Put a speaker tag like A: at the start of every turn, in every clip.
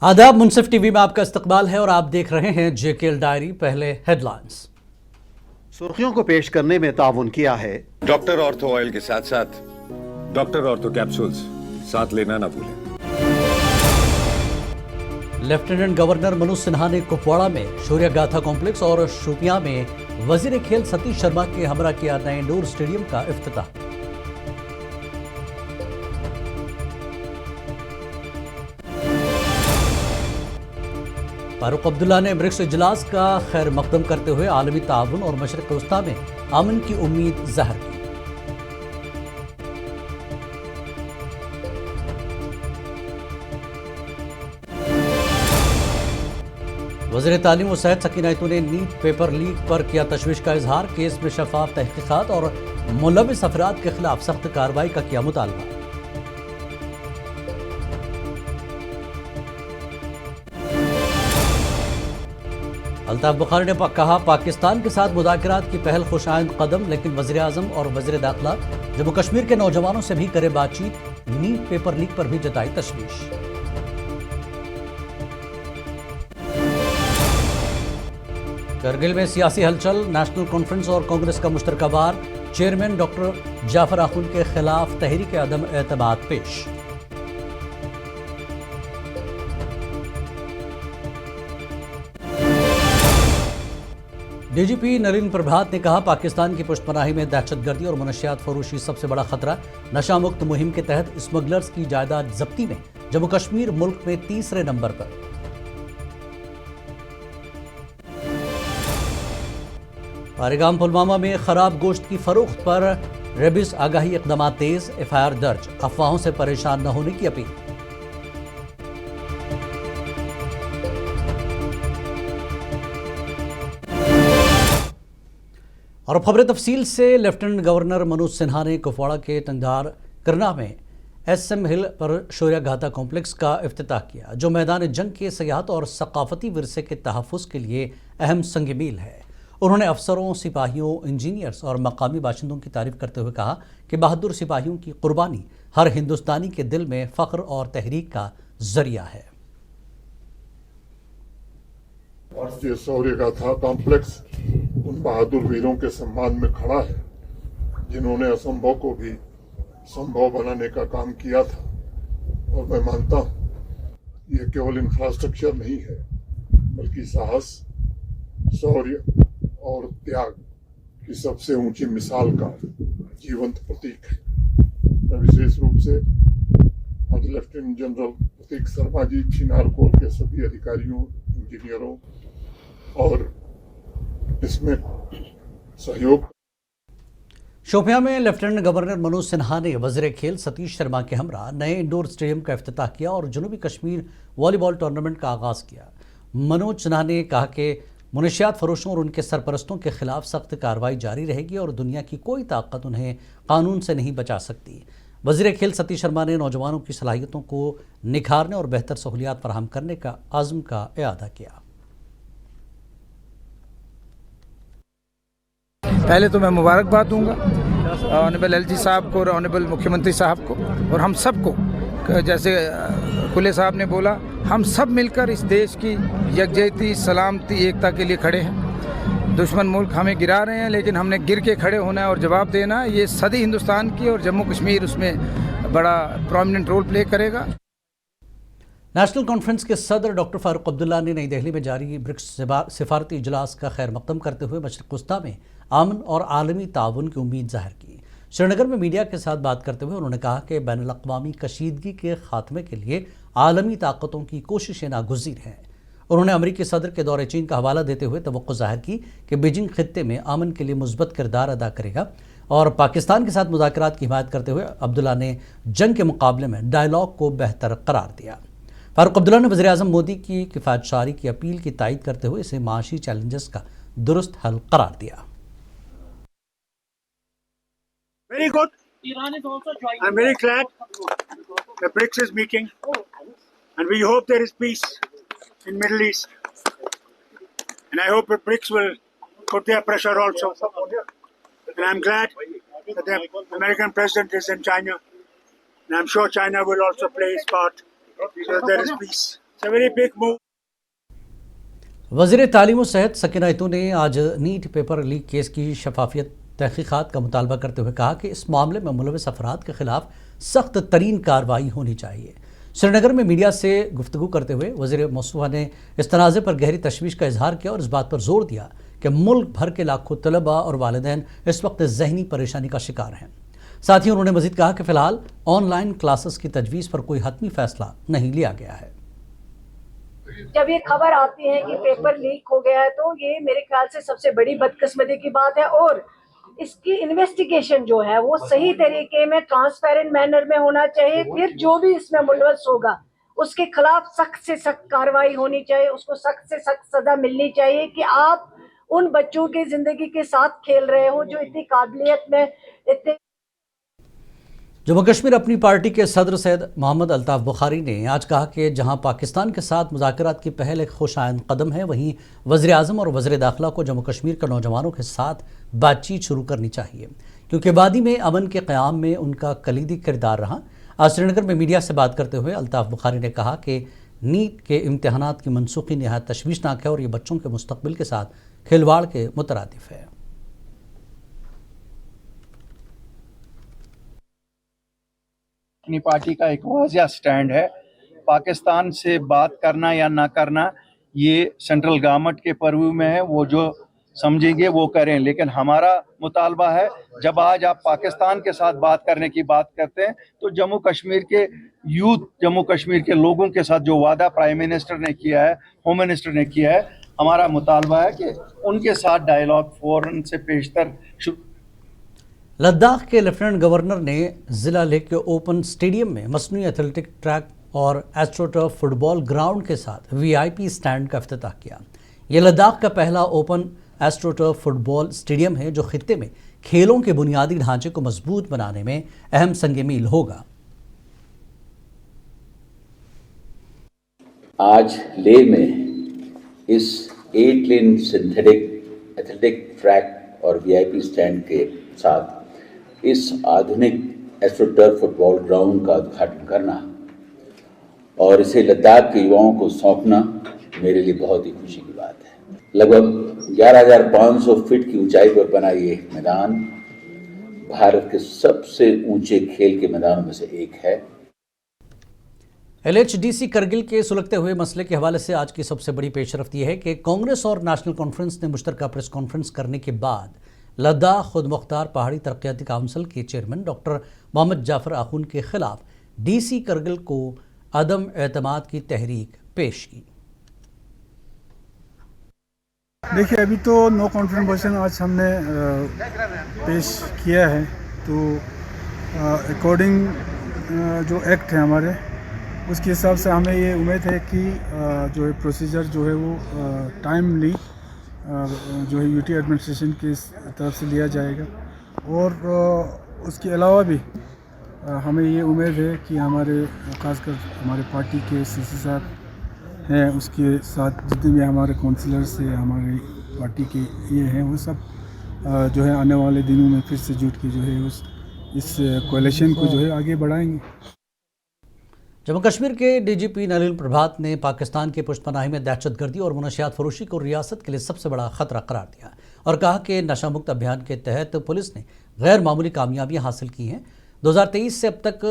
A: आदाब, मुनसिफ टीवी में आपका इस्तकबाल है और आप देख रहे हैं जेकेएल डायरी। पहले हेडलाइंस।
B: सुर्खियों को पेश करने में ताउन किया है
C: डॉक्टर ऑर्थो ऑयल के साथ साथ डॉक्टर ऑर्थो कैप्सूल्स साथ लेना ना भूलें।
A: लेफ्टिनेंट गवर्नर मनोज सिन्हा ने कुपवाड़ा में शौर्य गाथा कॉम्प्लेक्स और शोपियां में वजीर खेल सतीश शर्मा के हमरा किया नए इंडोर स्टेडियम का इफ्तिताह। फारूक अब्दुल्ला ने ब्रिक्स इजलास का खैर मकदम करते हुए आलमी ताउन और मशरक़ वस्ता में अमन की उम्मीद ज़ाहिर की। वज़ीर तालीम व सेहत सकीना इतू ने नीट पेपर लीक पर किया तशवीश का इजहार। केस में शफाफ तहकीकात और मुलविस अफराद के खिलाफ सख्त कार्रवाई का किया मुतालबा। अल्ताफ बुखारी ने कहा, पाकिस्तान के साथ मुज़ाकरात की पहल खुशाइंद कदम, लेकिन वज़ीर आज़म और वज़ीर दाखिला जम्मू कश्मीर के नौजवानों से भी करे बातचीत। नीट पेपर लीक पर भी जताई तशवीश। करगिल में सियासी हलचल, नेशनल कॉन्फ्रेंस और कांग्रेस का मुश्तरका वार। चेयरमैन डॉक्टर जाफर आखुन के खिलाफ तहरीक अदम एतमाद पेश। डीजीपी नलिन प्रभात ने कहा, पाकिस्तान की पुष्टपनाही में दहशतगर्दी और मनशियात फरोशी सबसे बड़ा खतरा। नशा मुक्त मुहिम के तहत स्मगलर्स की जायदाद जब्ती में जम्मू कश्मीर मुल्क में तीसरे नंबर पर। पारेगाम पुलवामा में खराब गोश्त की फरोख्त पर रेबिस आगाही इकदाम तेज, एफआईआर दर्ज। अफवाहों से परेशान न होने की अपील। और अब खबरें तफसील से। लेफ्टिनेंट गवर्नर मनोज सिन्हा ने कुपवाड़ा के टंगधार करना में एसएम हिल पर शौर्य गाथा कॉम्प्लेक्स का इफ्तिताह किया, जो मैदान जंग के सियाहत और सकाफती विरसे के तहफ़्फ़ुज़ के लिए अहम संग मील है। उन्होंने अफसरों, सिपाहियों, इंजीनियर्स और मकामी बाशिंदों की तारीफ करते हुए कहा कि बहादुर सिपाहियों की कुर्बानी हर हिंदुस्तानी के दिल में फ़ख्र और तहरीक का जरिया है।
D: भारतीय शौर्य गाथा कॉम्प्लेक्स उन बहादुर वीरों के सम्मान में खड़ा है जिन्होंने असंभव को भी संभव बनाने का काम किया था। और मैं मानता हूँ ये केवल इंफ्रास्ट्रक्चर नहीं है, बल्कि साहस, शौर्य और त्याग की सबसे ऊंची मिसाल का जीवंत प्रतीक है। मैं विशेष रूप से आज लेफ्टिनेंट जनरल प्रतीक शर्मा जी, चिनार कोर के सभी अधिकारियों, इंजीनियरों और इसमें सहयोग।
A: शोपियां में लेफ्टिनेंट गवर्नर मनोज सिन्हा ने वज़ीर खेल सतीश शर्मा के हमरा नए इंडोर स्टेडियम का इफ्तिताह किया और जनूबी कश्मीर वॉलीबॉल टूर्नामेंट का आगाज़ किया। मनोज सिन्हा ने कहा कि मनशियात फरोशों और उनके सरपरस्तों के खिलाफ सख्त कार्रवाई जारी रहेगी और दुनिया की कोई ताकत उन्हें कानून से नहीं बचा सकती। वज़ीर खेल सतीश शर्मा ने नौजवानों की सलाहियतों को निखारने और बेहतर सहूलियात फराहम करने का आज़म का इआदा किया।
E: पहले तो मैं मुबारकबाद दूंगा ऑनरेबल एलजी साहब को और ऑनरेबल मुख्यमंत्री साहब को और हम सबको। जैसे खुले साहब ने बोला, हम सब मिलकर इस देश की यकजहती, सलामती, एकता के लिए खड़े हैं। दुश्मन मुल्क हमें गिरा रहे हैं, लेकिन हमने गिर के खड़े होना है और जवाब देना है। ये सदी हिंदुस्तान की और जम्मू कश्मीर उसमें बड़ा प्रोमिनेंट रोल प्ले करेगा।
A: नेशनल कॉन्फ्रेंस के सदर डॉक्टर फारूक अब्दुल्ला ने नई दिल्ली में जारी ब्रिक्स सिफारती इजलास का खैर मकदम करते हुए मशरक़ वस्ता में अमन और आलमी ताउन की उम्मीद ज़ाहिर की। श्रीनगर में मीडिया के साथ बात करते हुए उन्होंने कहा कि बैनुल-अक़वामी कशीदगी के खात्मे के लिए आलमी ताकतों की कोशिशें नागुज़ीर हैं। उन्होंने अमरीकी सदर के दौरे चीन का हवाला देते हुए तवक्को ज़ाहिर की कि बीजिंग खित्ते में अमन के लिए मुस्बत किरदार अदा करेगा। और पाकिस्तान के साथ मुज़ाकरात की हिमायत करते हुए अब्दुल्ला ने जंग के मुकाबले में डायलॉग को बेहतर करार दिया। फारूक अब्दुल्ला ने वज़ीर आज़म मोदी की किफ़ायतशारी की अपील की तायद करते हुए इसे माशी चैलेंजेस का दुरुस्त हल करार दिया।
F: Very good. I'm very glad the BRICS is meeting, and we hope there is peace in Middle East. And I hope the BRICS will put their pressure also. And I'm glad that the American president is in China, and I'm sure China will also play its part so that there is peace. It's a very big move.
A: वज़ीर तालीम व सेहत सकीना इतू ने आज NEET paper leak case की शफाफियत तहकीक़ात का मुतालबा करते हुए कहा कि इस मामले में मुलविस अफराद के खिलाफ सख्त तरीन कार्रवाई होनी चाहिए। श्रीनगर में मीडिया से गुफ्तगू करते हुए वज़ीर मौसूफ़ा ने इस तनाज़े पर गहरी तशवीश का इजहार किया और इस बात पर जोर दिया कि मुल्क भर के लाखों तलबा और वालिदैन इस वक्त ज़हनी परेशानी का शिकार हैं। साथ ही उन्होंने मज़ीद कहा कि फ़िलहाल ऑनलाइन क्लासेस की तजवीज़ पर कोई हतमी फ़ैसला नहीं लिया गया है।
G: जब ये खबर आती है कि पेपर लीक हो गया है तो ये मेरे ख्याल से सबसे बड़ी बदकिस्मती की बात है और इसकी इन्वेस्टिगेशन जो है वो सही तरीके में ट्रांसपेरेंट मैनर में होना चाहिए। फिर जो भी इसमें मुलवस होगा उसके खिलाफ सख्त से सख्त कार्रवाई होनी चाहिए, उसको सख्त से सख्त सजा मिलनी चाहिए कि आप उन बच्चों की जिंदगी के साथ खेल रहे हो जो इतनी काबिलियत में इतने।
A: जम्मू कश्मीर अपनी पार्टी के सदर सैयद मोहम्मद अल्ताफ बुखारी ने आज कहा कि जहां पाकिस्तान के साथ मुज़ाकरात की पहल एक खुशाइंद कदम है, वहीं वज़ीर आज़म और वज़ीर दाखिला को जम्मू कश्मीर के नौजवानों के साथ बातचीत शुरू करनी चाहिए क्योंकि वादी में अमन के क़याम में उनका कलीदी किरदार रहा। आज श्रीनगर में मीडिया से बात करते हुए अल्ताफ बुखारी ने कहा कि नीट के इम्तहानात की मनसूखी नहायत तशवीशनाक है और ये बच्चों के मुस्तकबिल के साथ खिलवाड़ के मुतरादिफ है।
H: अपनी पार्टी का एक वाज़िया स्टैंड है। पाकिस्तान से बात करना या ना करना ये सेंट्रल गवर्नमेंट के पर्व्यू में है, वो जो समझेंगे वो करें, लेकिन हमारा मुतालबा है जब आज आप पाकिस्तान के साथ बात करने की बात करते हैं तो जम्मू कश्मीर के यूथ, जम्मू कश्मीर के लोगों के साथ जो वादा प्राइम मिनिस्टर ने किया है, होम मिनिस्टर ने किया है, हमारा मुतालबा है कि उनके साथ डायलॉग फौरन से पेशतर शुरू।
A: लद्दाख के लेफ्टिनेंट गवर्नर ने ज़िला लेक के ओपन स्टेडियम में मसनूई एथलेटिक ट्रैक और एस्ट्रोटर्फ फुटबॉल ग्राउंड के साथ वीआईपी स्टैंड का इफ्तिताह किया। यह लद्दाख का पहला ओपन एस्ट्रोटर्फ फुटबॉल स्टेडियम है जो खित्ते में खेलों के बुनियादी ढांचे को मजबूत बनाने में अहम संग मील होगा।
I: आज लेह में इस 8 लेन सिंथेटिक एथलेटिक ट्रैक और वीआईपी स्टैंड के साथ इस आधुनिक एस्ट्रोटर्फ फुटबॉल ग्राउंड का उद्घाटन करना और इसे लद्दाख के युवाओं को सौंपना मेरे लिए बहुत ही खुशी की बात है। लगभग 11,500 फीट की ऊंचाई पर बना ये मैदान भारत के सबसे ऊंचे खेल के मैदानों में से एक है।
A: LHDC करगिल के सुलगते हुए मसले के हवाले से आज की सबसे बड़ी पेशरफ्त यह है कि कांग्रेस और नेशनल कॉन्फ्रेंस ने मुश्तरका प्रेस कॉन्फ्रेंस करने के बाद लद्दाख खुद मुख्तार पहाड़ी तरक्याती काउंसिल के चेयरमैन डॉक्टर मोहम्मद जाफर आखून के खिलाफ DC करगिल को अदम एतमाद की तहरीक पेश की।
J: देखिए, अभी तो नो कॉन्फिडेंस मोशन आज हमने पेश किया है, तो अकॉर्डिंग जो एक्ट है हमारे उसके हिसाब से हमें ये उम्मीद है कि जो है प्रोसीजर जो है वो टाइमली जो है यूटी एडमिनिस्ट्रेशन की तरफ से लिया जाएगा और उसके अलावा भी हमें ये उम्मीद है कि हमारे खासकर हमारे पार्टी के सीसी साहब हैं, उसके साथ जितने भी हमारे काउंसलर्स हैं, हमारी पार्टी के ये हैं, वो सब जो है आने वाले दिनों में फिर से जुट के जो है इस कोalition को जो है आगे बढ़ाएंगे।
A: जम्मू कश्मीर के DGP नलिन प्रभात ने पाकिस्तान की पुष्तपनाही में दहशतगर्दी और मुनशियात फरोशी को रियासत के लिए सबसे बड़ा खतरा करार दिया और कहा कि नशा मुक्त अभियान के तहत पुलिस ने गैर मामूली कामयाबियां हासिल की हैं। 2023 से अब तक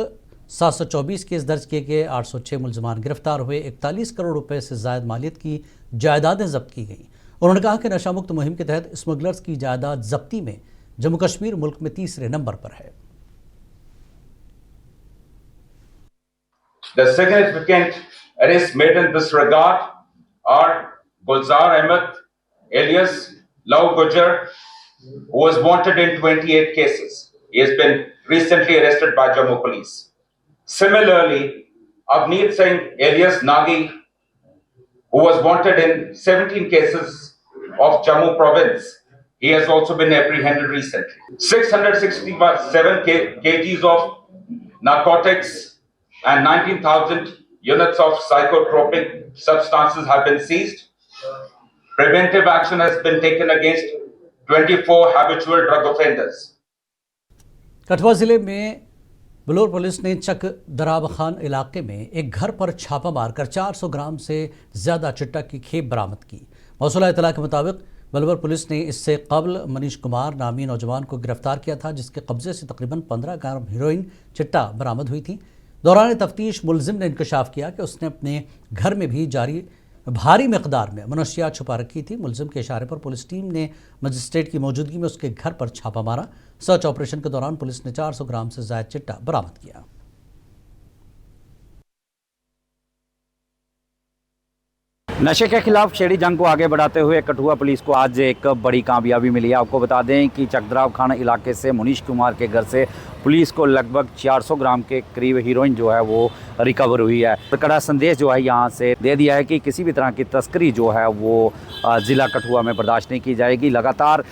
A: 724 केस दर्ज किए गए, 806 मुलजमान गिरफ्तार हुए, 41 करोड़ रुपए से ज़ायद मालियत की जायदादें जब्त की गईं। उन्होंने कहा कि नशा मुक्त मुहिम के तहत स्मगलर्स की जायदाद जब्ती में जम्मू कश्मीर मुल्क में तीसरे नंबर पर है।
K: The significant arrests made in this regard are Gulzar Ahmed alias Lou Gujjar, who was wanted in 28 cases. He has been recently arrested by Jammu Police. Similarly, Avneet Singh alias Nagi, who was wanted in 17 cases of Jammu province, he has also been apprehended recently. 667 kgs of narcotics and 19,000 units of psychotropic substances have been seized. Preventive action has been taken against 24 habitual drug offenders.
A: Kathua ज़िले में Billawar police ने चक दराब खान इलाके में एक घर पर छापा मारकर 400 ग्राम से ज़्यादा चिट्टा की खेप बरामद की। मौसूला इतला के मुताबिक बलौर पुलिस ने इससे कबल मनीष कुमार नामी नौजवान को गिरफ्तार किया था, जिसके कब्जे से तकरीबन 15 ग्राम हीरोइन चिट्टा बरामद हुई थी। दौरान तफ्तीश मुलजिम ने इंकशाफ किया कि उसने अपने घर में भी भारी मिकदार में मनशियात छुपा रखी थी। मुलजिम के इशारे पर पुलिस टीम ने मजिस्ट्रेट की मौजूदगी में उसके घर पर छापा मारा। सर्च ऑपरेशन के दौरान पुलिस ने 400 ग्राम से ज़ायद चिट्टा बरामद किया।
L: नशे के खिलाफ छेड़ी जंग को आगे बढ़ाते हुए कठुआ पुलिस को आज एक बड़ी कामयाबी मिली है। आपको बता दें कि चकदराव खाना इलाके से मुनीष कुमार के घर से पुलिस को लगभग 400 ग्राम के करीब हीरोइन जो है वो रिकवर हुई है। कड़ा संदेश जो है यहाँ से दे दिया है कि किसी भी तरह की तस्करी जो है वो ज़िला कठुआ में बर्दाश्त नहीं की जाएगी। लगातार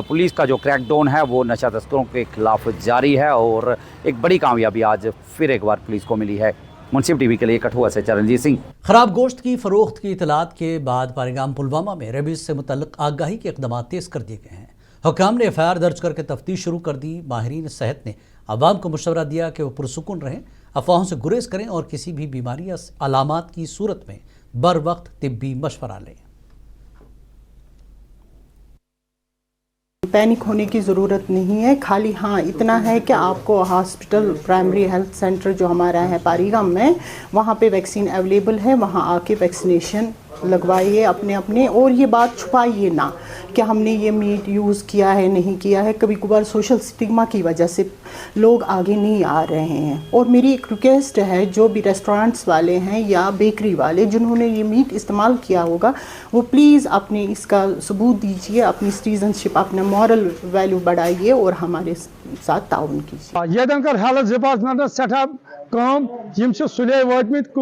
L: पुलिस का जो क्रैकडाउन है वो नशा तस्करों के खिलाफ जारी है और एक बड़ी कामयाबी आज फिर एक बार पुलिस को मिली है। मुंसिफ टीवी के लिए कठुआ से चरणजीत सिंह।
A: खराब गोश्त की फरोख्त की इतलात के बाद पारीगाम पुलवामा में रेबीज से मुतल्लिक आगाही के इक़दाम तेज़ कर दिए गए हैं। हुक्काम ने FIR दर्ज करके तफ्तीश शुरू कर दी। माहिरीन सेहत ने आवाम को मशवरा दिया कि वो पुरसुकून रहें, अफवाहों से गुरेज करें और किसी भी बीमारी या अलामात की सूरत में बर वक्त तिब्बी मशवरा लें।
M: पैनिक होने की ज़रूरत नहीं है, खाली हाँ इतना है कि आपको हॉस्पिटल प्राइमरी हेल्थ सेंटर जो हमारा है पारीगाम में, वहाँ पे वैक्सीन अवेलेबल है, वहाँ आके वैक्सीनेशन लगवाइए अपने और ये बात छुपाइए ना कि हमने ये मीट यूज़ किया है नहीं किया है। कभी कभार सोशल स्टिग्मा की वजह से लोग आगे नहीं आ रहे हैं। और मेरी एक रिक्वेस्ट है, जो भी रेस्टोरेंट्स वाले हैं या बेकरी वाले जिन्होंने ये मीट इस्तेमाल किया होगा, वो प्लीज़ अपने इसका सबूत दीजिए, अपनी सिटीजनशिप, अपना मॉरल वैल्यू बढ़ाइए और हमारे साथ ताउन कीजिए।
J: हेल्थ डिपार्टमेंट सठा काम सुले वतमित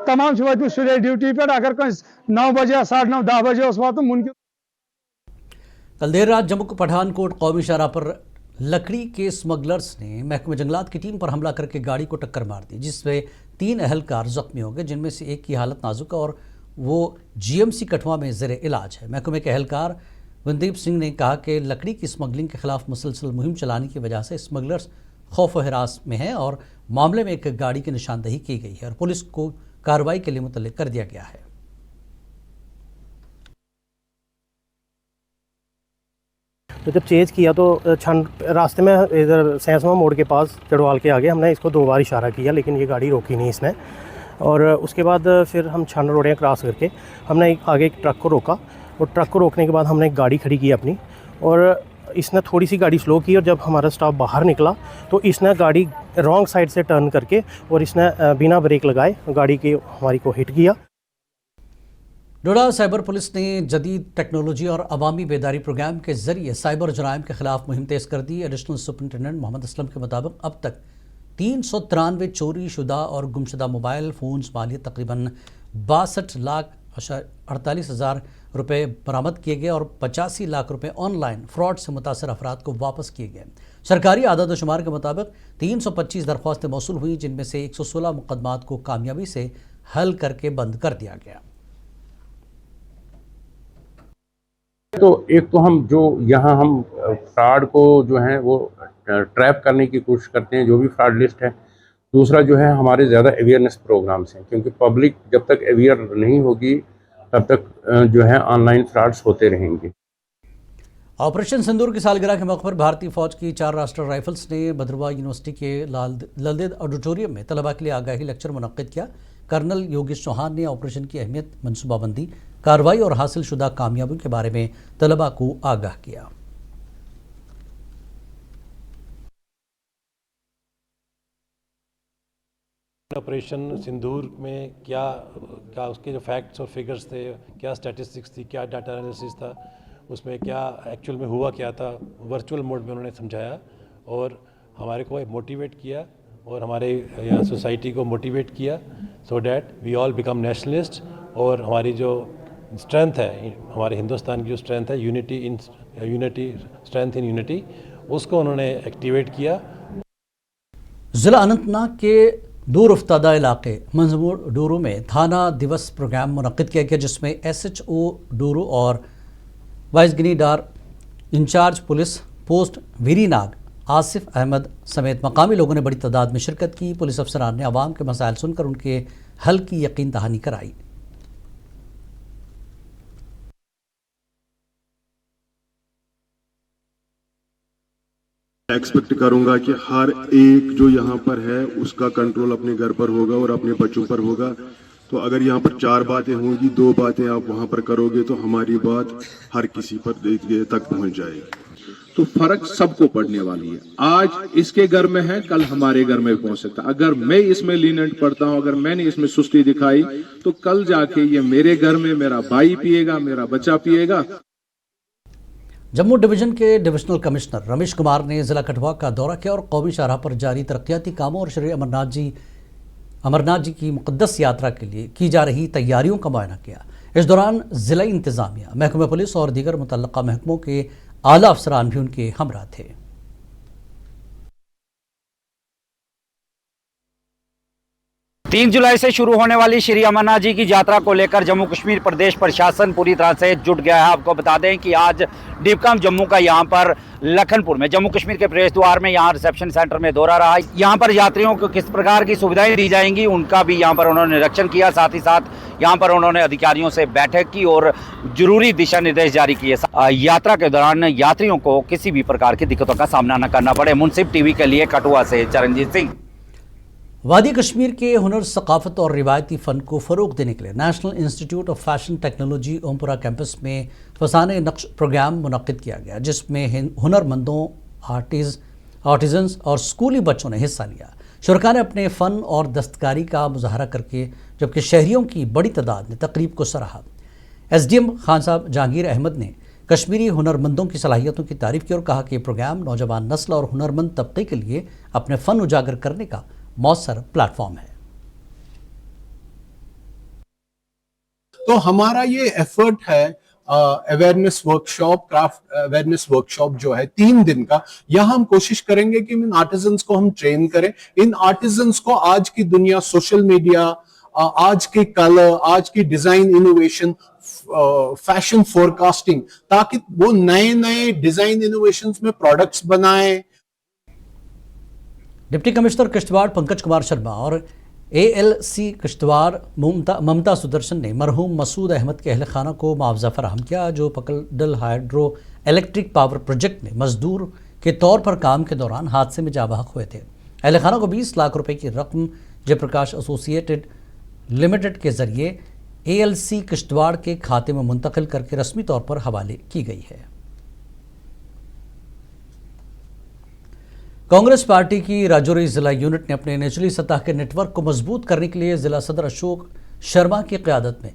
J: तमाम वतमित सुले ड्यूटी पे, अगर 9 बजे 9:30 10 बजे उस वक्त मुमकिन।
A: कल देर रात जम्मू के पठानकोट कौमी शाहराह पर लकड़ी के स्मगलर्स ने महकमे जंगलात की टीम पर हमला करके गाड़ी को टक्कर मार दी, जिसमें 3 अहलकार जख्मी हो गए, जिनमें से एक की हालत नाजुक है और वो GMC कठुआ में ज़ेर इलाज है। महकमे के अहलकार वनदीप सिंह ने कहा कि लकड़ी की स्मगलिंग के खिलाफ मुसलसल मुहिम चलाने की वजह से स्मगलर्स खौफ व हिरास में हैं और मामले में एक गाड़ी की निशानदही की गई है और पुलिस को कार्रवाई के लिए मुतल्लिक कर दिया गया है।
N: तो जब चेज किया तो रास्ते में इधर सैंसवा मोड़ के पास चढ़वाल के आगे हमने इसको 2 बार इशारा किया, लेकिन ये गाड़ी रोकी नहीं इसने। और उसके बाद फिर हम छान रोडें क्रॉस करके हमने आगे एक ट्रक को रोका और ट्रक को रोकने के बाद हमने एक गाड़ी खड़ी की अपनी, और इसने थोड़ी सी गाड़ी स्लो की और जब हमारा स्टाफ बाहर निकला तो इसने गाड़ी रॉन्ग साइड से टर्न करके और इसने बिना ब्रेक लगाए गाड़ी के हमारी को हिट किया।
A: डोडा साइबर पुलिस ने जदीद टेक्नोलॉजी और अवामी बेदारी प्रोग्राम के जरिए साइबर जराइम के खिलाफ मुहिम तेज़ कर दी। एडिशनल सुपरिटेंडेंट मोहम्मद असलम के मुताबिक अब तक 393 चोरी शुदा और गुमशुदा मोबाइल फ़ोन्स मालियत तकरीबन 62,48,000 रुपये बरामद किए गए और 85 लाख रुपए ऑनलाइन फ्रॉड से मुतासर अफराद को वापस किए गए। सरकारी आदाद शुमार के मुताबिक 325 दरख्वास्तें मौसूल हुई, जिनमें से 116 मुकदमात को कामयाबी से हल करके बंद कर दिया गया।
O: तो एक तो हम जो यहाँ हम फ्रॉड को जो है वो ट्रैप करने की कोशिश करते हैं, जो भी फ्रॉड लिस्ट है। दूसरा जो है हमारे ज़्यादा अवेयरनेस प्रोग्राम्स हैं, क्योंकि पब्लिक जब तक अवेयर नहीं होगी तब तक जो है ऑनलाइन फ्रॉड्स होते रहेंगे।
A: ऑपरेशन सिंदूर की सालगिरह के मौके पर भारतीय फौज की 4 राष्ट्रीय राइफल्स ने भद्रवा यूनिवर्सिटी के ललदेद ऑडिटोरियम में तलबा के लिए आगाही लेक्चर मुनक्किद किया। कर्नल योगेश चौहान ने ऑपरेशन की अहमियत, मनसूबाबंदी, कार्रवाई और हासिल शुदा कामयाबियों के बारे में तलबा को आगाह किया।
P: ऑपरेशन सिंदूर में क्या उसके जो फैक्ट्स और फिगर्स थे, क्या स्टैटिस्टिक्स थी, क्या डाटा एनालिसिस था, उसमें क्या एक्चुअल में हुआ क्या था, वर्चुअल मोड में उन्होंने समझाया और हमारे को मोटिवेट किया और हमारे यहाँ सोसाइटी को मोटिवेट किया, so that we all become nationalist. और हमारी जो स्ट्रेंथ है, हमारे हिंदुस्तान की जो स्ट्रेंथ है, यूनिटी स्ट्रेंथ इन यूनिटी, उसको उन्होंने एक्टिवेट किया।
A: ज़िला अनंतनाग के दूर उफ्तादा इलाके मंजमूर डोरू में थाना दिवस प्रोग्राम मुनक्किद किया गया, जिसमें SHO डोरू और वाइस गिनीडार incharge police post Verinag Asif Ahmad سمیت مقامی لوگوں نے بڑی تعداد میں شرکت کی۔ پولیس افسران نے عوام کے مسائل سن کر ان کے حل کی یقین دہانی کرائی۔
Q: ایکسپیکٹ کروں گا کہ ہر ایک جو یہاں پر ہے اس کا کنٹرول اپنے گھر پر ہوگا اور اپنے بچوں پر ہوگا۔ تو اگر یہاں پر 4 باتیں ہوں گی، 2 باتیں آپ وہاں پر کرو گے تو ہماری بات ہر کسی پر تک پہنچ جائے گی۔
R: تو فرق سب کو پڑنے والی ہے۔ آج اس کے گھر میں ہے، کل ہمارے گھر میں پہنچ سکتا۔ اگر میں اس میں لیننٹ پڑتا ہوں، اگر میں نے اس میں سستی دکھائی تو کل جا کے یہ میرے گھر میں میرا بھائی پیے گا، میرا بچہ پیے گا۔
A: جموں ڈویژن کے ڈویژنل کمشنر رمیش کمار نے ضلع کٹھوعہ کا دورہ کیا اور قومی شاہراہ پر جاری ترقیاتی کاموں اور شری امرناتھ جی کی مقدس یاترا کے لیے کی جا رہی تیاریوں کا معائنہ کیا۔ اس دوران ضلعی انتظامیہ، محکمہ پولیس اور دیگر متعلقہ محکموں کے اعلیٰ افسران بھی ان کے ہمراہ تھے۔
L: 3 جولائی سے شروع ہونے والی شری امرناتھ جی کی یاترا کو لے کر جموں کشمیر پردیش پرشاسن پوری طرح سے جٹ گیا ہے۔ آپ کو بتا دیں کہ آج ڈیپکام جموں کا یہاں پر لکھن پور میں جموں کشمیر کے پریس دوار میں یہاں ریسیپشن سینٹر میں دورہ رہا۔ یہاں پر یاتریوں کو کس پرکار کی سویدھائیں دی جائیں گی ان کا بھی یہاں پر انہوں نے نریکشن کیا، ساتھ ہی ساتھ یہاں پر انہوں نے ادھیکاریوں سے بیٹھک کی اور ضروری دشا نردیش جاری کیے۔ یاترا کے دوران یاتریوں کو کسی بھی پرکار کی دقتوں کا سامنا نہ کرنا پڑے۔ منصف ٹی وی کے لیے کٹھوعہ سے چرنجیت سنگھ۔
A: وادی کشمیر کے ہنر، ثقافت اور روایتی فن کو فروغ دینے کے لیے National Institute of Fashion Technology Ompora campus میں فسانہ نقش پروگرام منعقد کیا گیا، جس میں ہنر مندوں، آرٹیزنز اور اسکولی بچوں نے حصہ لیا۔ شرکاء نے اپنے فن اور دستکاری کا مظاہرہ کر کے، جبکہ شہریوں کی بڑی تعداد نے تقریب کو سراہا۔ ایس ڈی ایم خان صاحب جہانگیر احمد نے کشمیری ہنرمندوں کی صلاحیتوں کی تعریف کی اور کہا کہ یہ پروگرام نوجوان نسل اور ہنرمند طبقے کے لیے اپنے فن اجاگر کرنے کا مؤثر پلیٹ فارم ہے۔
S: تو ہمارا یہ ایفرٹ ہے awareness workshop, craft awareness workshop جو ہے 3 دن کا، یہاں ہم کوشش کریں گے کہ ان آرٹیزنز کو ہم ٹرین کریں۔ ان آرٹیزنز کو آج کی دنیا، سوشل میڈیا، آج کی کلر، آج کی ڈیزائن انوویشن، فیشن فورکاسٹنگ، تاکہ وہ نئے نئے ڈیزائن انوویشنز میں پروڈکٹس بنائیں۔
A: ڈپٹی کمشنر کشتواڑ پنکج کمار شرما اور A L C Kishtwar Mamta Sudarshan نے مرحوم مسعود احمد کے اہل خانہ کو معاوضہ فراہم کیا، جو پکلڈل ہائیڈرو الیکٹرک پاور پروجیکٹ میں مزدور کے طور پر کام کے دوران حادثے میں جاں بحق ہوئے تھے۔ اہل خانہ کو 20 لاکھ روپے کی رقم جے پرکاش ایسوسیٹڈ لمیٹڈ کے ذریعے اے ایل سی کشتواڑ کے کھاتے میں منتقل کر کے رسمی طور پر حوالے کی گئی ہے۔ کانگریس پارٹی کی راجوری ضلع یونٹ نے اپنے نچلی سطح کے نیٹ ورک کو مضبوط کرنے کے لیے ضلع صدر اشوک شرما کی قیادت میں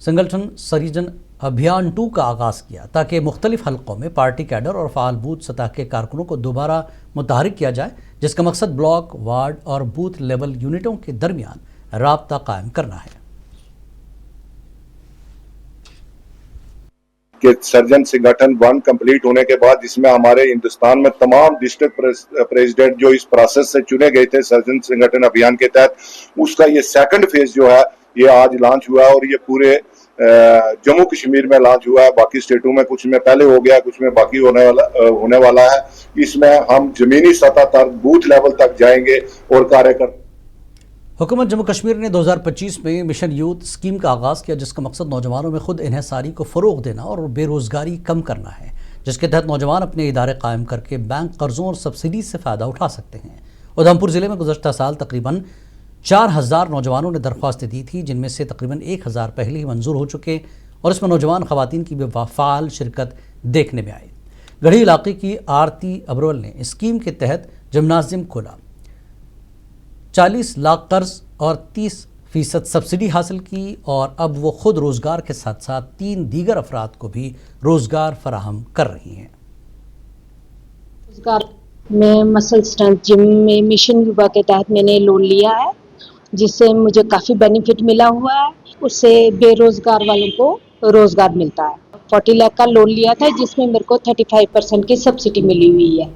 A: سنگٹھن سریجن ابھیان 2 کا آغاز کیا، تاکہ مختلف حلقوں میں پارٹی کیڈر اور فعال بوتھ سطح کے کارکنوں کو دوبارہ متحرک کیا جائے، جس کا مقصد بلاک، وارڈ اور بوتھ لیول یونٹوں کے درمیان رابطہ قائم کرنا ہے۔
T: کہ سرجن سنگٹھن 1 کمپلیٹ ہونے کے بعد، جس میں ہمارے ہندوستان میں تمام ڈسٹرکٹ پریزیڈنٹ جو اس پروسیس سے چنے گئے تھے سرجن سنگٹھن ابھیان کے تحت، اس کا یہ 2nd فیز جو ہے یہ آج لانچ ہوا ہے، اور یہ پورے جموں کشمیر میں لانچ ہوا ہے۔ باقی اسٹیٹوں میں کچھ میں پہلے ہو گیا، کچھ میں باقی ہونے والا ہے۔ اس میں ہم زمینی سطح تک، بوتھ لیول تک جائیں گے اور کاریہ کرتے۔
A: حکومت جموں کشمیر نے 2025 میں مشن یوتھ اسکیم کا آغاز کیا، جس کا مقصد نوجوانوں میں خود انحصاری کو فروغ دینا اور بے روزگاری کم کرنا ہے، جس کے تحت نوجوان اپنے ادارے قائم کر کے بینک قرضوں اور سبسڈی سے فائدہ اٹھا سکتے ہیں۔ ادھمپور ضلع میں گزشتہ سال تقریباً 4000 نوجوانوں نے درخواستیں دی تھی، جن میں سے تقریباً 1000 پہلے ہی منظور ہو چکے، اور اس میں نوجوان خواتین کی بھی فعال شرکت دیکھنے میں آئی۔ گڑھی علاقے کی آرتی ابرول نے اسکیم کے تحت جمنازیم کھولا، 40 لاکھ قرض اور 30% سبسڈی حاصل کی، اور اب وہ خود روزگار کے ساتھ ساتھ 3 دیگر افراد کو بھی روزگار فراہم کر رہی ہیں۔
U: روزگار میں مسل اسٹرینتھ جم میں مشن یووا کے تحت میں نے لون لیا ہے، جس سے مجھے کافی بینیفٹ ملا ہوا ہے۔ اس سے بے روزگار والوں کو روزگار ملتا ہے۔ 40 لاکھ کا لون لیا تھا، جس میں میرے کو 35% کی سبسڈی ملی ہوئی ہے۔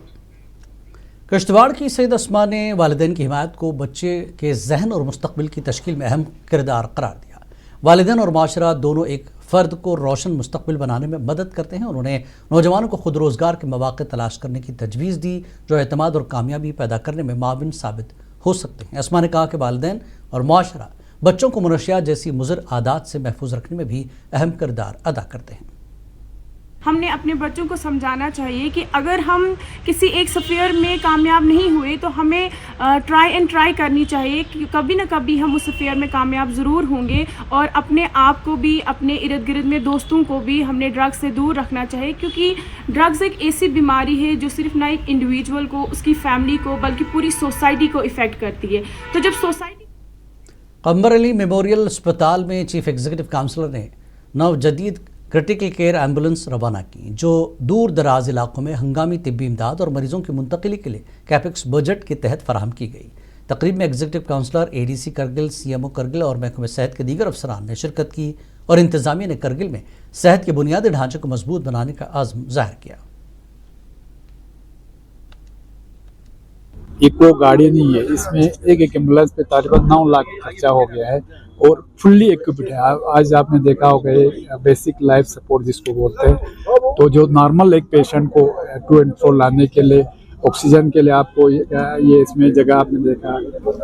A: کشتواڑ کی سید اسما نے والدین کی حمایت کو بچے کے ذہن اور مستقبل کی تشکیل میں اہم کردار قرار دیا۔ والدین اور معاشرہ دونوں ایک فرد کو روشن مستقبل بنانے میں مدد کرتے ہیں۔ انہوں نے نوجوانوں کو خود روزگار کے مواقع تلاش کرنے کی تجویز دی جو اعتماد اور کامیابی پیدا کرنے میں معاون ثابت ہو سکتے ہیں۔ اسما نے کہا کہ والدین اور معاشرہ بچوں کو منشیات جیسی مضر عادات سے محفوظ رکھنے میں بھی اہم کردار ادا کرتے ہیں۔
B: ہم نے اپنے بچوں کو سمجھانا چاہیے کہ اگر ہم کسی ایک سفیر میں کامیاب نہیں ہوئے تو ہمیں ٹرائی کرنی چاہیے کہ کبھی نہ کبھی ہم اس سفیر میں کامیاب ضرور ہوں گے، اور اپنے آپ کو بھی، اپنے ارد گرد میں دوستوں کو بھی ہم نے ڈرگز سے دور رکھنا چاہیے، کیونکہ ڈرگز ایک ایسی بیماری ہے جو صرف نہ ایک انڈیویجول کو، اس کی فیملی کو، بلکہ پوری سوسائٹی کو افیکٹ کرتی ہے۔ تو جب سوسائٹی
A: قمر علی میموریل اسپتال میں چیف ایگزیکٹو کاؤنسلر نے 9 جدید کرٹیکل کیئر ایمبولنس روانہ کی جو دور دراز علاقوں میں ہنگامی طبی امداد اور مریضوں کی منتقلی کے لیے کیپیکس بجٹ کے تحت فراہم کی گئی۔ تقریب میں executive counsellor, ADC Kargil, CMO Kargil اور محکمہ صحت کے دیگر افسران نے شرکت کی اور انتظامیہ نے کرگل میں صحت کے بنیادی ڈھانچے کو مضبوط بنانے کا عزم ظاہر کیا۔
V: ایکو گاڑی نہیں ہے، اس میں ایک ایمبولینس پہ تقریباً 9 لاکھ خرچہ ہو گیا ہے اور فلی ایکوپڈ ہے۔ آج آپ نے دیکھا ہوگا بیسک لائف سپورٹ جس کو بولتے ہیں، تو جو نارمل ایک پیشنٹ کو ٹو اینڈ فرو لانے کے لیے، آکسیجن کے لیے آپ کو یہ اس میں جگہ آپ نے دیکھا،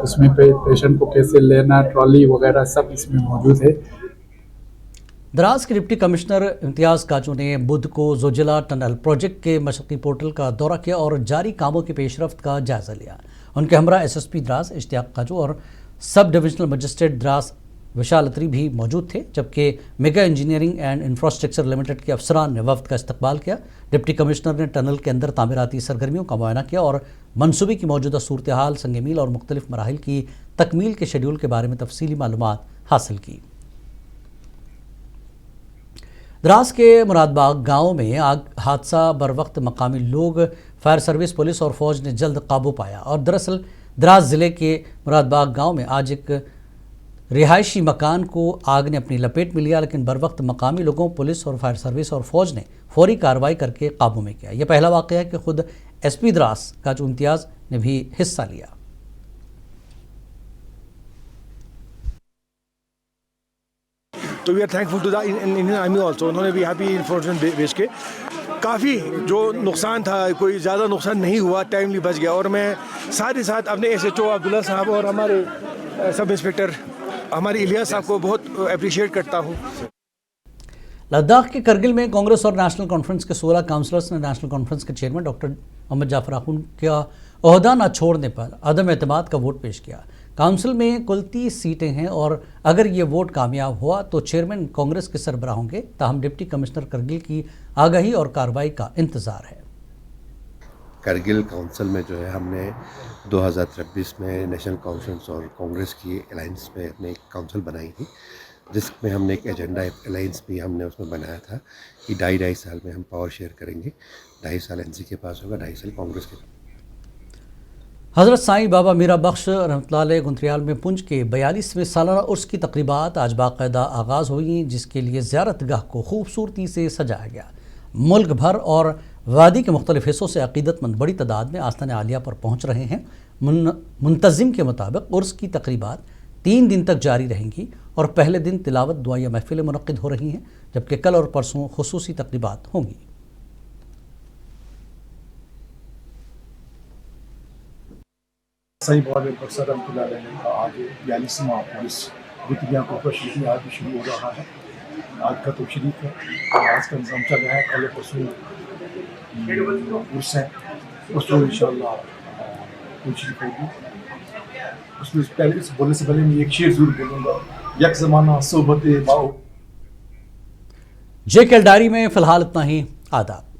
V: اس میں پیشنٹ کو کیسے لینا، ٹرالی وغیرہ سب اس میں موجود ہے۔
A: دراز کے ڈپٹی کمشنر امتیاز کاجو نے بدھ کو زوجلا ٹنل پروجیکٹ کے مشرقی پورٹل کا دورہ کیا اور جاری کاموں کی پیش رفت کا جائزہ لیا۔ ان کے ہمراہ SSP دراز اشتیاق کاجو اور سب ڈویژنل مجسٹریٹ دراز وشال اتری بھی موجود تھے، جبکہ mega engineering and infrastructure limited کے افسران نے وفد کا استقبال کیا۔ ڈپٹی کمشنر نے ٹنل کے اندر تعمیراتی سرگرمیوں کا معائنہ کیا اور منصوبے کی موجودہ صورتحال، سنگ میل اور مختلف مراحل کی تکمیل کے شیڈول کے بارے میں تفصیلی معلومات حاصل کی۔ دراز کے مراد باغ گاؤں میں آگ حادثہ بروقت مقامی لوگ، فائر سروس، پولیس اور فوج نے جلد قابو پایا اور دراصل دراز ضلع کے مراد باغ گاؤں میں آج ایک رہائشی مکان کو آگ نے اپنی لپیٹ میں لیا، لیکن بروقت مقامی لوگوں، پولیس اور فائر سروس اور فوج نے فوری کارروائی کر کے قابو میں کیا۔ یہ پہلا واقعہ ہے کہ خود SP دراز کاجو امتیاز نے بھی حصہ لیا۔
W: تو we are thankful to the Indian army also, انہوں نے بھی یہاں بھی انفارمیشن بھیج کے کافی جو نقصان تھا، کوئی زیادہ نقصان نہیں ہوا، ٹائملی بچ گیا۔ اور میں ساتھ ہی ساتھ اپنے SHO عبداللہ صاحب اور ہمارے سب انسپیکٹر ہمارے الیاس صاحب کو بہت اپریشیٹ کرتا ہوں۔
A: لداخ کے کرگل میں کانگریس اور نیشنل کانفرنس کے 16 کاؤنسلرز نے نیشنل کانفرنس کے چیئرمین ڈاکٹر محمد جعفر آخون کا عہدہ نہ چھوڑنے پر عدم اعتماد کا ووٹ پیش کیا۔ کونسل میں کل 30 سیٹیں ہیں اور اگر یہ ووٹ کامیاب ہوا تو چیئرمین کانگریس کے سربراہ ہوں گے، تاہم ڈپٹی کمشنر کرگل کی آگاہی اور کارروائی کا انتظار ہے۔
X: کرگل کونسل میں جو ہے ہم نے 2023 میں نیشنل کانفرنس اور کانگریس کی الائنس میں اپنے ایک کونسل بنائی تھی، جس میں ہم نے ایک ایجنڈا الائنس بھی ہم نے اس میں بنایا تھا کہ 2.5 سال میں ہم پاور شیئر کریں گے، 2.5 سال NC کے پاس ہوگا، 2.5 سال کانگریس کے پاس۔
A: حضرت سائیں بابا میرا بخش رحمۃ اللہ علیہ گنتریال میں پنج کے 42ویں سالانہ عرس کی تقریبات آج باقاعدہ آغاز ہوئی، جس کے لیے زیارت گاہ کو خوبصورتی سے سجایا گیا۔ ملک بھر اور وادی کے مختلف حصوں سے عقیدت مند بڑی تعداد میں آستان عالیہ پر پہنچ رہے ہیں۔ منتظم کے مطابق عرس کی تقریبات 3 دن تک جاری رہیں گی اور پہلے دن تلاوت، دعائیہ محفلیں منعقد ہو رہی ہیں، جبکہ کل اور پرسوں خصوصی تقریبات ہوں گی۔
Y: صحیح بہت بخش رحمۃ اللہ علیہ کا آج 42واں عرس گتگیاں کو شریف آج بھی شروع ہو رہا ہے۔ آج کا تو شریف ہے، آج کا نظام چل رہا ہے، کل پرسوں عرس ہے، پرسوں انشاءاللہ کوئی شریف ہوگی۔ اس میں پہلے اس بولنے سے پہلے میں ایک شعر ضرور بولوں گا، یک زمانہ صحبت باؤ۔
A: JKL ڈائری میں فی الحال اتنا ہی، آداب۔